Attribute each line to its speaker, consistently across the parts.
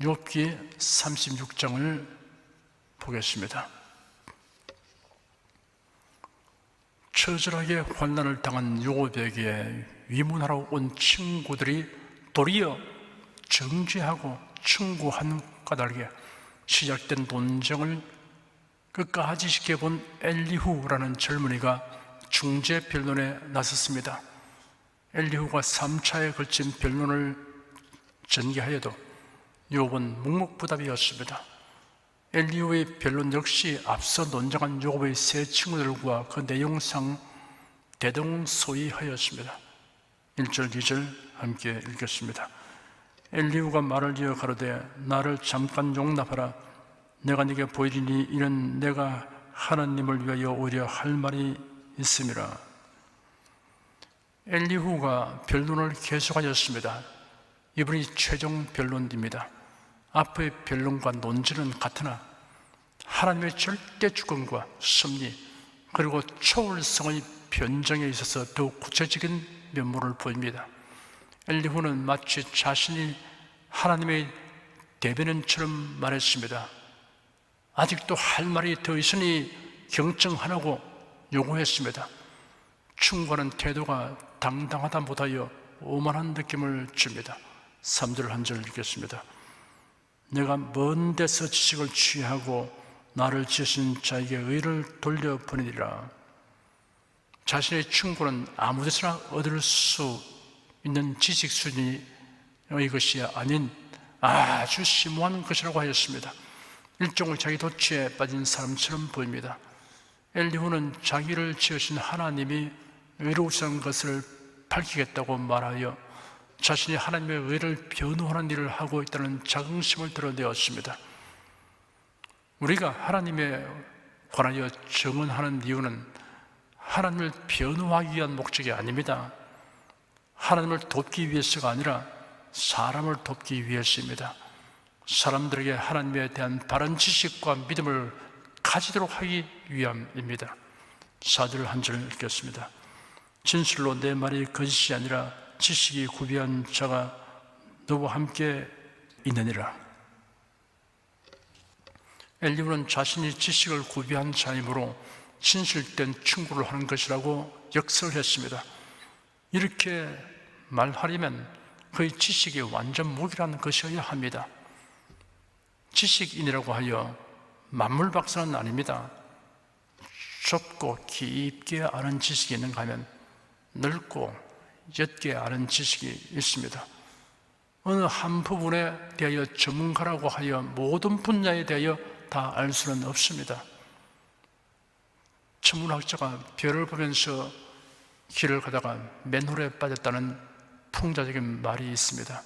Speaker 1: 욥기 36장을 보겠습니다. 처절하게 환난을 당한 욥에게 위문하러 온 친구들이 도리어 정죄하고 충고한 까닭에 시작된 논쟁을 끝까지 지켜본 엘리후라는 젊은이가 중재 변론에 나섰습니다. 엘리후가 3차에 걸친 변론을 전개하여도 욥은 묵묵부답이었습니다. 엘리후의 변론 역시 앞서 논쟁한 욥의 세 친구들과 그 내용상 대동소이하였습니다. 1절, 2절 함께 읽겠습니다. 엘리후가 말을 이어 가로되 나를 잠깐 용납하라. 내가 네게 보이리니 이는 내가 하나님을 위하여 오히려 할 말이 있음이라. 엘리후가 변론을 계속하였습니다. 이분이 최종 변론입니다. 앞의 변론과 논지는 같으나 하나님의 절대 주권과 섭리 그리고 초월성의 변정에 있어서 더욱 구체적인 면모를 보입니다. 엘리후는 마치 자신이 하나님의 대변인처럼 말했습니다. 아직도 할 말이 더 있으니 경청하라고 요구했습니다. 충고하는 태도가 당당하다 못하여 오만한 느낌을 줍니다. 3절 한 절 읽겠습니다. 내가 먼 데서 지식을 취하고 나를 지으신 자에게 의를 돌려보내리라. 자신의 충고는 아무 데서나 얻을 수 있는 지식 수준의 것이 아닌 아주 심오한 것이라고 하였습니다. 일종의 자기 도취에 빠진 사람처럼 보입니다. 엘리후는 자기를 지으신 하나님이 의로우신 것을 밝히겠다고 말하여 자신이 하나님의 의를 변호하는 일을 하고 있다는 자긍심을 드러내었습니다. 우리가 하나님에 관하여 증언하는 이유는 하나님을 변호하기 위한 목적이 아닙니다. 하나님을 돕기 위해서가 아니라 사람을 돕기 위해서입니다. 사람들에게 하나님에 대한 바른 지식과 믿음을 가지도록 하기 위함입니다. 4절 한 절 읽겠습니다. 진실로 내 말이 거짓이 아니라 지식이 구비한 자가 너와 함께 있느니라. 엘리후는 자신이 지식을 구비한 자이므로 진실된 충고를 하는 것이라고 역설했습니다. 이렇게 말하려면 그의 지식이 완전 무기라는 것이어야 합니다. 지식인이라고 하여 만물박사는 아닙니다. 좁고 깊게 아는 지식이 있는가 하면 넓고 옅게 아는 지식이 있습니다. 어느 한 부분에 대하여 전문가라고 하여 모든 분야에 대하여 다 알 수는 없습니다. 천문학자가 별을 보면서 길을 가다가 맨홀에 빠졌다는 풍자적인 말이 있습니다.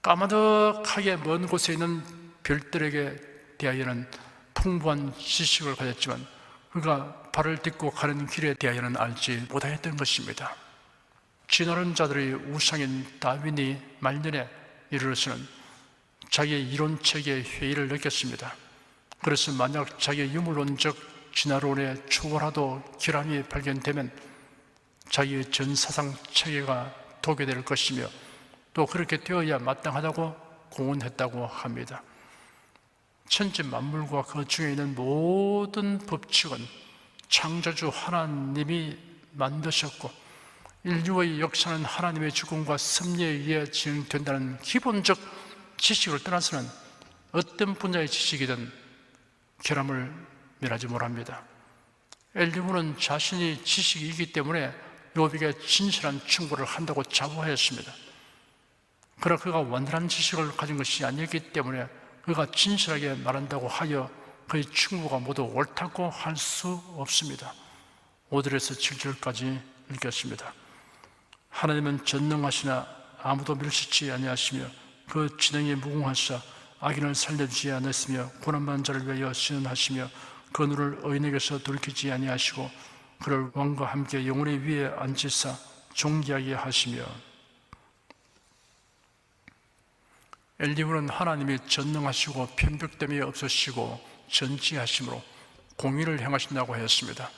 Speaker 1: 까마득하게 먼 곳에 있는 별들에게 대하여는 풍부한 지식을 가졌지만 그가 발을 딛고 가는 길에 대하여는 알지 못하였던 것입니다. 진화론 자들의 우상인 다윈이 말년에 이르러서는 자기의 이론체계의 회의를 느꼈습니다. 그래서 만약 자기의 유물론적 진화론에 초월하도 결함이 발견되면 자기의 전 사상 체계가 도개될 것이며 또 그렇게 되어야 마땅하다고 공언했다고 합니다. 천지 만물과 그 중에 있는 모든 법칙은 창조주 하나님이 만드셨고 인류의 역사는 하나님의 주권과 섭리에 의해 진행된다는 기본적 지식을 떠나서는 어떤 분야의 지식이든 결함을 면하지 못합니다. 엘리후는 자신이 지식이기 때문에 욥에게 진실한 충고를 한다고 자부하였습니다. 그러나 그가 완전한 지식을 가진 것이 아니었기 때문에 그가 진실하게 말한다고 하여 그의 충고가 모두 옳다고 할 수 없습니다. 5절에서 7절까지 읽겠습니다. 하나님은 전능하시나 아무도 멸시치 아니하시며 그 진행에 무궁하사 악인을 살려주지 않았으며 고난받는 자를 위하여 신원하시며 그 눈을 의인에게서 돌이키지 아니하시고 그를 왕과 함께 영원히 위에 앉히사 존귀하게 하시며. 엘리후는 하나님이 전능하시고 편벽됨이 없으시고 전지하심으로 공의를 행하신다고 하였습니다.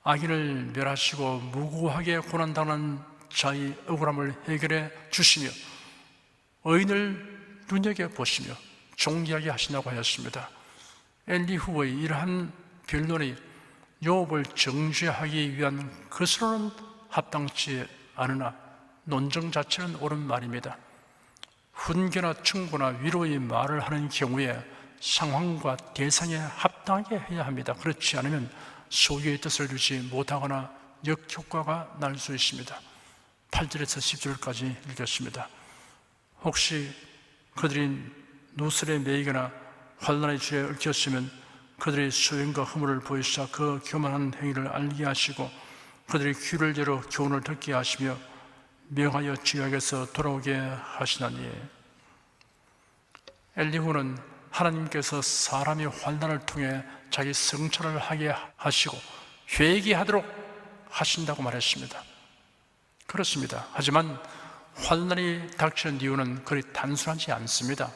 Speaker 1: 악인을 멸하시고 무고하게 고난당하는 자의 억울함을 해결해 주시며 의인을 눈여겨보시며 종기하게 하신다고 하였습니다. 엘리후의 이러한 변론이 욥을 정죄하기 위한 것으로는 합당치 않으나 논정 자체는 옳은 말입니다. 훈계나 충고나 위로의 말을 하는 경우에 상황과 대상에 합당하게 해야 합니다. 그렇지 않으면 소유의 뜻을 두지 못하거나 역효과가 날 수 있습니다. 8절에서 10절까지 읽겠습니다. 혹시 그들이 누설에 매이거나 환난의 줄에 얽혔으면 그들의 소용과 허물을 보이사 그 교만한 행위를 알게 하시고 그들의 귀를 열어 교훈을 듣게 하시며 명하여 죄악에서 돌아오게 하시나니. 엘리후는 하나님께서 사람의 환난을 통해 자기 성찰을 하게 하시고 회개하도록 하신다고 말했습니다. 그렇습니다. 하지만 환난이 닥치는 이유는 그리 단순하지 않습니다.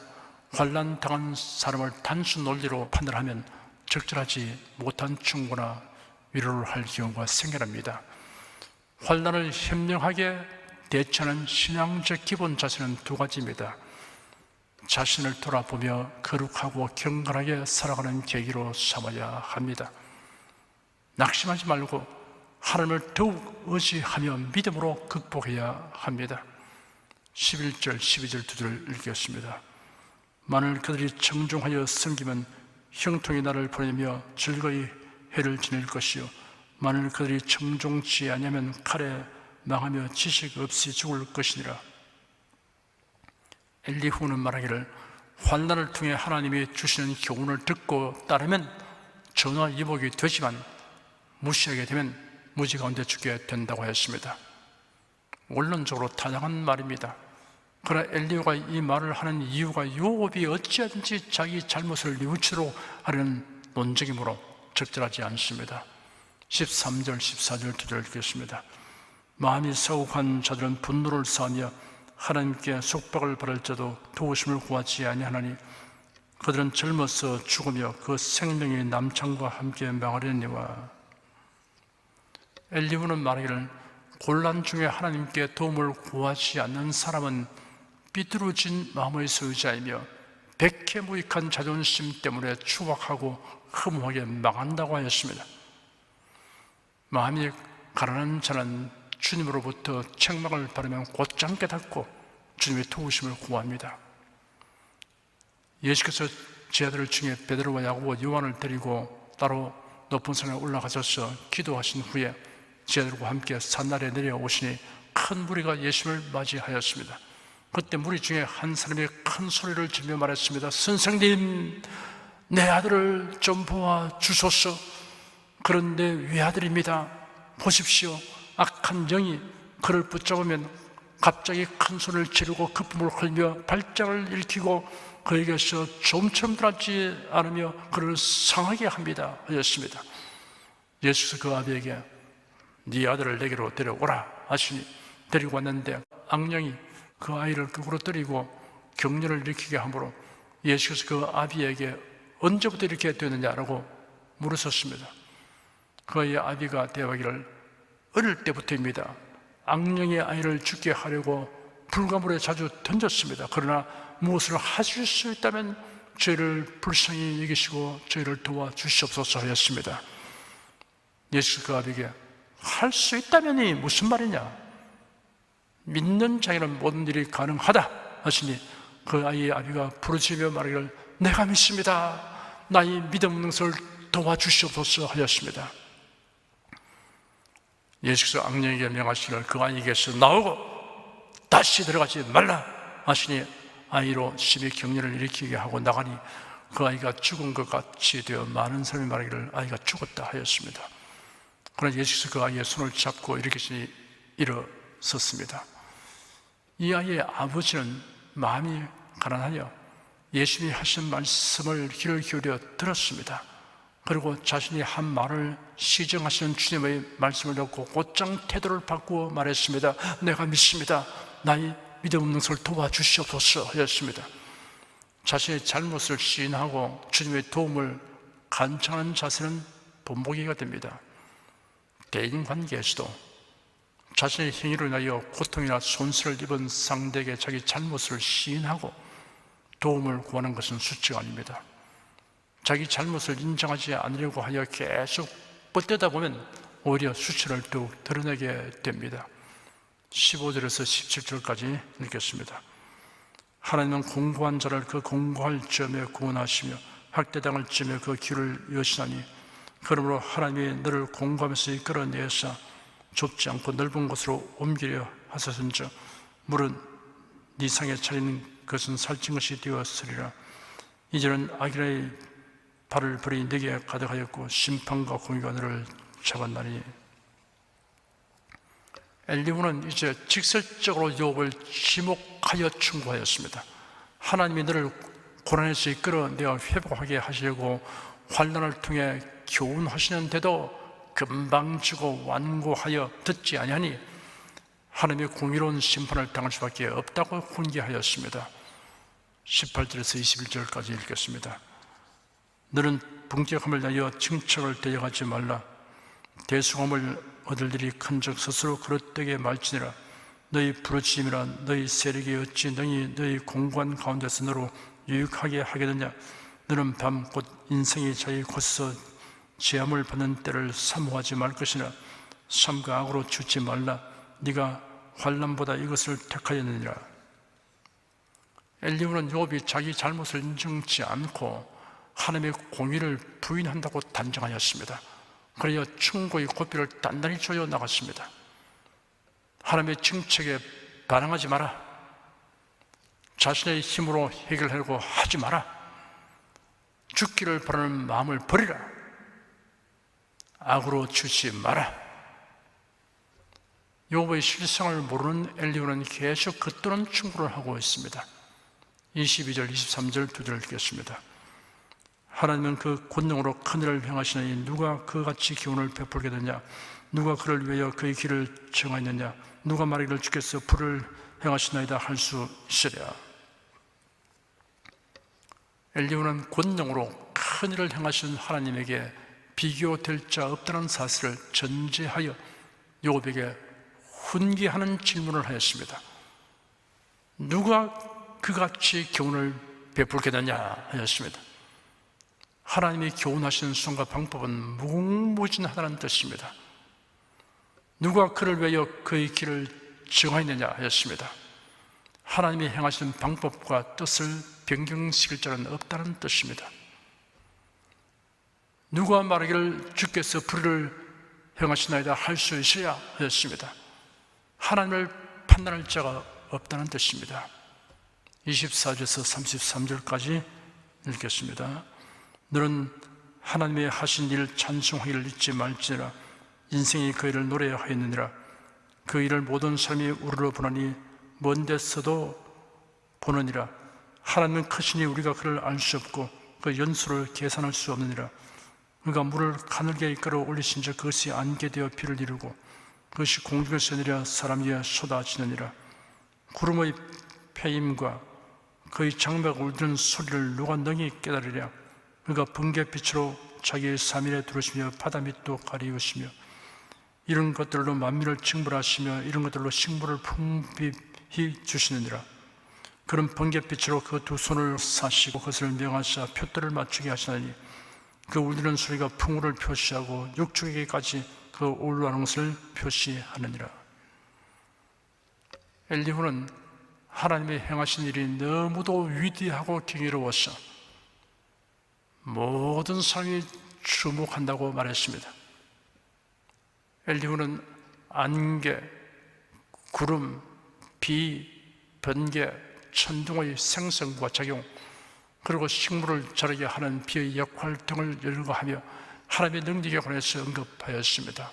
Speaker 1: 환난 당한 사람을 단순 논리로 판단하면 적절하지 못한 충고나 위로를 할 경우가 생겨납니다. 환난을 현명하게 대처하는 신앙적 기본 자세는 두 가지입니다. 자신을 돌아보며 거룩하고 경건하게 살아가는 계기로 삼아야 합니다. 낙심하지 말고 하나님을 더욱 의지하며 믿음으로 극복해야 합니다. 11절, 12절 두 절 읽겠습니다. 만일 그들이 청종하여 섬기면 형통이 나를 보내며 즐거이 해를 지낼 것이요 만일 그들이 청종치 아니하면 칼에 망하며 지식 없이 죽을 것이니라. 엘리후는 말하기를 환난을 통해 하나님이 주시는 교훈을 듣고 따르면 전화위복이 되지만 무시하게 되면 무지 가운데 죽게 된다고 하였습니다. 원론적으로 타당한 말입니다. 그러나 엘리후가 이 말을 하는 이유가 욥이 어찌하든지 자기 잘못을 뉘우치도록 하려는 논쟁이므로 적절하지 않습니다. 13절, 14절 두 절 읽겠습니다. 마음이 서욱한 자들은 분노를 쌓으며 하나님께 속박을 받을지라도 도우심을 구하지 아니하나니 그들은 젊어서 죽으며 그 생명이 남창과 함께 망하려니와. 엘리후는 말하기를 곤란 중에 하나님께 도움을 구하지 않는 사람은 삐뚤어진 마음의 소유자이며 백해무익한 자존심 때문에 추악하고 허무하게 망한다고 하였습니다. 마음이 가난한 자는 주님으로부터 책망을 받으면 곧장 깨닫고 주님의 도우심을 구합니다. 예수께서 제 아들 중에 베드로와 야고보, 요한을 데리고 따로 높은 산에 올라가셔서 기도하신 후에 제 아들과 함께 산날에 내려오시니 큰 무리가 예수님을 맞이하였습니다. 그때 무리 중에 한 사람이 큰 소리를 지르며 말했습니다. 선생님, 내 아들을 좀 보아 주소서. 그런데 외아들입니다. 보십시오. 악한 영이 그를 붙잡으면 갑자기 큰 소리를 지르고 거품을 흘며 발작을 일으키고 그에게서 좀처럼 들어지 않으며 그를 상하게 합니다 하였습니다. 예수께서 그 아비에게 네 아들을 내게로 데려오라 하시니 데리고 왔는데 악령이 그 아이를 거꾸로 때리고 격려를 일으키게 하므로 예수께서 그 아비에게 언제부터 이렇게 되느냐라고 물으셨습니다. 그의 아비가 대하기를 어릴 때부터입니다. 악령의 아이를 죽게 하려고 불가물에 자주 던졌습니다. 그러나 무엇을 하실 수 있다면 저희를 불쌍히 여기시고 저희를 도와주시옵소서 하였습니다. 예수께서 그 아비에게 할 수 있다면이 무슨 말이냐? 믿는 자에게는 모든 일이 가능하다 하시니 그 아이의 아비가 부르짖으며 말하기를 내가 믿습니다. 나의 믿음 없는 것을 도와주시옵소서 하였습니다. 예수께서 악령에게 명하시기를 그 아이에게서 나오고 다시 들어가지 말라 하시니 아이로 심히 격려를 일으키게 하고 나가니 그 아이가 죽은 것 같이 되어 많은 사람이 말하기를 아이가 죽었다 하였습니다. 그러나 예수께서 그 아이의 손을 잡고 일으키시니 일어섰습니다. 이 아이의 아버지는 마음이 가난하여 예수님이 하신 말씀을 귀를 기울여 들었습니다. 그리고 자신이 한 말을 시정하시는 주님의 말씀을 듣고 곧장 태도를 바꾸어 말했습니다. 내가 믿습니다. 나의 믿음 없는 것을 도와주시옵소서 하였습니다. 자신의 잘못을 시인하고 주님의 도움을 간청하는 자세는 본보기가 됩니다. 대인관계에서도 자신의 행위로 인하여 고통이나 손실을 입은 상대에게 자기 잘못을 시인하고 도움을 구하는 것은 수치가 아닙니다. 자기 잘못을 인정하지 않으려고 하여 계속 뻗대다 보면 오히려 수치를 더욱 드러내게 됩니다. 15절에서 17절까지 읽겠습니다. 하나님은 공고한 자를 그 공고할 점에 구원하시며 학대당할 점에 그 길을 여시나니 그러므로 하나님이 너를 공고하면서 이끌어내사 좁지 않고 넓은 곳으로 옮기려 하셨은즉 물은 네 상에 차리는 것은 살찐 것이 되었으리라. 이제는 악인의 발을 벌이 네게 가득하였고 심판과 공의가 너를 잡았나니. 엘리후는 이제 직설적으로 욥을 지목하여 충고하였습니다. 하나님이 너를 고난에서 이끌어내어 회복하게 하시려고 환난을 통해 교훈하시는데도 금방 주고 완고하여 듣지 아니하니 하나님의 공의로운 심판을 당할 수밖에 없다고 훈계하였습니다. 18절에서 21절까지 읽겠습니다. 너는 분격함을 내어 증척을 대적하지 말라. 대숭함을 얻을 일이 큰즉 스스로 그릇되게 말지니라. 너희 부르짖음이라 너희 세력이 어찌 너희 공고한 가운데서 너로 유익하게 하겠느냐. 너는 밤 곧 인생이 자기 곳에서 제함을 받는 때를 사모하지 말 것이나 삼가 악으로 죽지 말라. 네가 환난보다 이것을 택하였느니라. 엘리후는 욥이 자기 잘못을 인정치 않고 하나님의 공의를 부인한다고 단정하였습니다. 그래야 충고의 고삐를 단단히 조여 나갔습니다. 하나님의 징책에 반항하지 마라. 자신의 힘으로 해결하려고 하지 마라. 죽기를 바라는 마음을 버리라. 악으로 주지 마라. 욥의 실상을 모르는 엘리후는 계속 겉도는 충고를 하고 있습니다. 22절, 23절 두 절 읽겠습니다. 하나님은 그 권능으로 큰일을 행하시니 누가 그같이 기운을 베풀겠느냐. 누가 그를 위하여 그의 길을 정하였느냐. 누가 말하기를 주께서 불을 행하시나이다 할 수 있으랴. 엘리후는 권능으로 큰일을 행하신 하나님에게 비교될 자 없다는 사실을 전제하여 욥에게 훈계하는 질문을 하였습니다. 누가 그같이 교훈을 베풀겠느냐 하였습니다. 하나님이 교훈하시는 수단과 방법은 무궁무진하다는 뜻입니다. 누가 그를 위하여 그의 길을 정하였느냐 하였습니다. 하나님이 행하시는 방법과 뜻을 변경시킬 자는 없다는 뜻입니다. 누가 말하기를 주께서 불의를 행하시나이다 할 수 있어야 하였습니다. 하나님을 판단할 자가 없다는 뜻입니다. 24절에서 33절까지 읽겠습니다. 너는 하나님의 하신 일 찬송하기를 잊지 말지니라. 인생이 그 일을 노래하였느니라. 그 일을 모든 사람이 우러러 보나니 먼 데서도 보느니라. 하나님은 크시니 우리가 그를 알 수 없고 그 연수를 계산할 수 없느니라. 그가 물을 가늘게 이끌어 올리신 즉 그것이 안개 되어 비를 이루고 그것이 공중에서 내려 사람 위에 쏟아지느니라. 구름의 패임과 그의 장막 울리는 소리를 누가 능히 깨달으랴. 그가 번개빛으로 자기의 사면에 두르시며 바다 밑도 가리우시며 이런 것들로 만민을 징벌하시며 이런 것들로 식물을 풍비히 주시느니라. 그런 번개빛으로 그 두 손을 사시고 그것을 명하사 표대를 맞추게 하시나니 그 울리는 소리가 풍우를 표시하고 육축에게까지 그 올라가는 것을 표시하느니라. 엘리후는 하나님의 행하신 일이 너무도 위대하고 경이로워서 모든 사람이 주목한다고 말했습니다. 엘리후는 안개, 구름, 비, 번개, 천둥의 생성과 작용 그리고 식물을 자라게 하는 비의 역할 등을 열거하며 하나님의 능력에 관해서 언급하였습니다.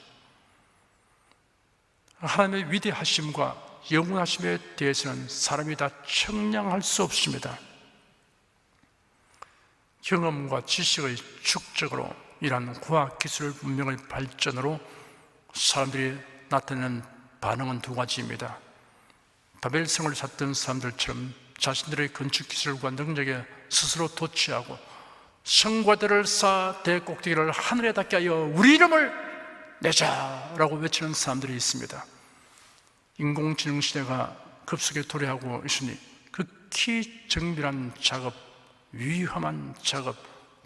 Speaker 1: 하나님의 위대하심과 영원하심에 대해서는 사람이 다 측량할 수 없습니다. 경험과 지식의 축적으로 이러한 과학기술 문명의 발전으로 사람들이 나타내는 반응은 두 가지입니다. 바벨성을 찾던 사람들처럼 자신들의 건축기술과 능력에 스스로 도취하고 성과들을 쌓아 대꼭대기를 하늘에 닿게 하여 우리 이름을 내자라고 외치는 사람들이 있습니다. 인공지능 시대가 급속히 도래하고 있으니 그 극히 정밀한 작업, 위험한 작업,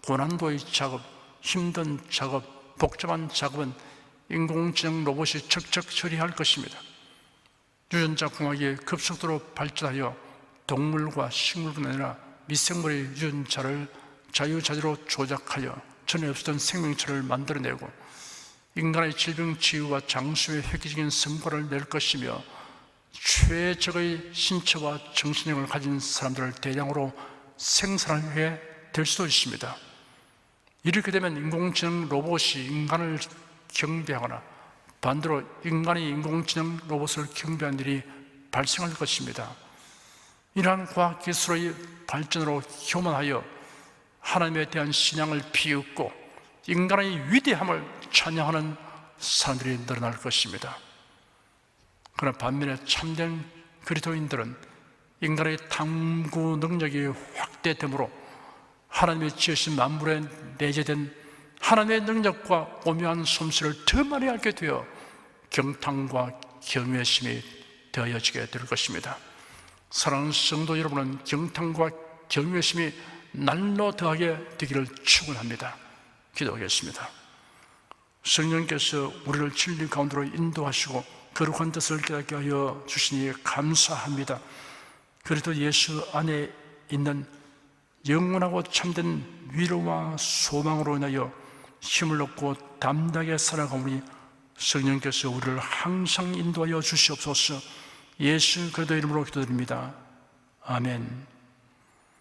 Speaker 1: 고난도의 작업, 힘든 작업, 복잡한 작업은 인공지능 로봇이 척척 처리할 것입니다. 유전자 공학이 급속도로 발전하여 동물과 식물뿐 아니라 미생물의 유전자를 자유자재로 조작하여 전에 없었던 생명체를 만들어내고 인간의 질병 치유와 장수의 획기적인 성과를 낼 것이며 최적의 신체와 정신력을 가진 사람들을 대량으로 생산하게 될 수도 있습니다. 이렇게 되면 인공지능 로봇이 인간을 경배하거나 반대로 인간이 인공지능 로봇을 경배한 일이 발생할 것입니다. 이러한 과학기술의 발전으로 교만하여 하나님에 대한 신앙을 비웃고 인간의 위대함을 찬양하는 사람들이 늘어날 것입니다. 그러나 반면에 참된 그리스도인들은 인간의 탐구 능력이 확대됨으로 하나님의 지으신 만물에 내재된 하나님의 능력과 오묘한 솜씨를 더 많이 알게 되어 경탄과 경외의 심이 되어지게 될 것입니다. 사랑하는 성도 여러분은 경탄과 경외의 심이 날로 더하게 되기를 축원합니다. 기도하겠습니다. 성령께서 우리를 진리 가운데로 인도하시고 거룩한 뜻을 깨닫게 하여 주시니 감사합니다. 그래도 예수 안에 있는 영원하고 참된 위로와 소망으로 인하여 힘을 얻고 담대하게 살아가오니 성령께서 우리를 항상 인도하여 주시옵소서. 예수 그리스도 이름으로 기도드립니다. 아멘.